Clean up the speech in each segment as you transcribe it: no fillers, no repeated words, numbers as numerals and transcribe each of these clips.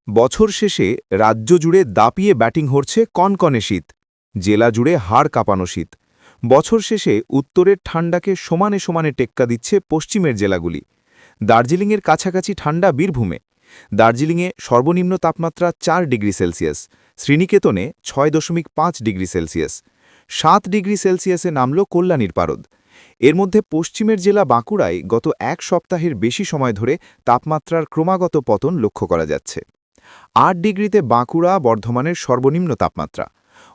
বছর শেষে রাজ্য জুড়ে দাপিয়ে ব্যাটিং হচ্ছে কনকনে শীত, জেলা জুড়ে হাড় কাঁপানো শীত। বছর শেষে উত্তরের ঠান্ডাকে সমানে সমানে টেক্কা দিচ্ছে পশ্চিমের জেলাগুলি। দার্জিলিংয়ের কাছাকাছি ঠান্ডা বীরভূমে। দার্জিলিংয়ে সর্বনিম্ন তাপমাত্রা 4 ডিগ্রি সেলসিয়াস, শ্রীনিকেতনে 6.5 ডিগ্রি সেলসিয়াস, 7 ডিগ্রি সেলসিয়াসে নামল কল্যাণীর পারদ। এর মধ্যে পশ্চিমের জেলা বাঁকুড়ায় গত এক সপ্তাহের বেশি সময় ধরে তাপমাত্রার ক্রমাগত পতন লক্ষ্য করা যাচ্ছে। 8 ডিগ্রিতে বাঁকুড়া বর্ধমানের সর্বনিম্ন তাপমাত্রা।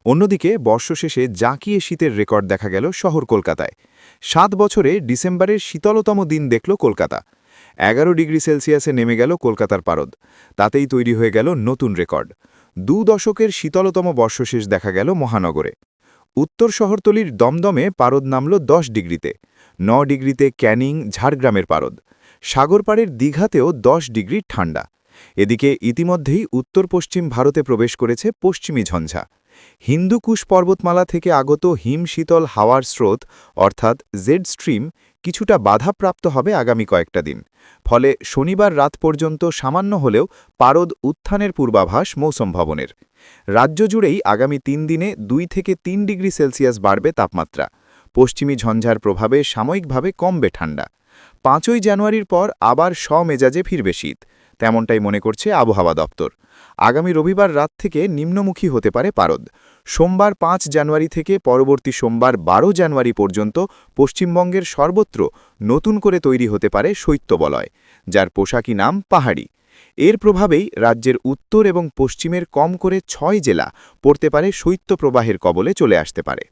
অন্যদিকে বর্ষশেষে জাঁকিয়ে শীতের রেকর্ড দেখা গেল শহর কলকাতায়। 7 বছরে ডিসেম্বরের শীতলতম দিন দেখল কলকাতা। 11 ডিগ্রি সেলসিয়াসে নেমে গেল কলকাতার পারদ। তাতেই তৈরি হয়ে গেল নতুন রেকর্ড। 2 দশকের শীতলতম বর্ষশেষ দেখা গেল মহানগরে। উত্তর শহরতলির দমদমে পারদ নামল 10 ডিগ্রিতে। 9 ডিগ্রিতে ক্যানিং ঝাড়গ্রামের পারদ। সাগরপাড়ের দীঘাতেও 10 ডিগ্রি ঠান্ডা। এদিকে ইতিমধ্যেই উত্তর পশ্চিম ভারতে প্রবেশ করেছে পশ্চিমী ঝঞ্ঝা। হিন্দুকুশ পর্বতমালা থেকে আগত হিমশীতল হাওয়ার স্রোত অর্থাৎ জেড স্ট্রিম কিছুটা বাধাপ্রাপ্ত হবে আগামী কয়েকটা দিন। ফলে শনিবার রাত পর্যন্ত সামান্য হলেও পারদ উত্থানের পূর্বাভাস মৌসুম ভবনের। রাজ্য জুড়েই আগামী 3 দিনে 2 থেকে 3 ডিগ্রি সেলসিয়াস বাড়বে তাপমাত্রা। পশ্চিমী ঝঞ্ঝার প্রভাবে সাময়িকভাবে কমবে ঠান্ডা। 5ই জানুয়ারির পর আবার স্বমেজাজে ফিরবে শীত, তেমনটাই মনে করছে আবহাওয়া দপ্তর। আগামী রবিবার রাত থেকে নিম্নমুখী হতে পারে পারদ। সোমবার 5 জানুয়ারি থেকে পরবর্তী সোমবার 12 জানুয়ারি পর্যন্ত পশ্চিমবঙ্গের সর্বত্র নতুন করে তৈরি হতে পারে শৈত্যবলয়, যার পোশাকি নাম পাহাড়ি। এর প্রভাবেই রাজ্যের উত্তর এবং পশ্চিমের কম করে 6 জেলা পড়তে পারে শৈত্যপ্রবাহের কবলে চলে আসতে পারে।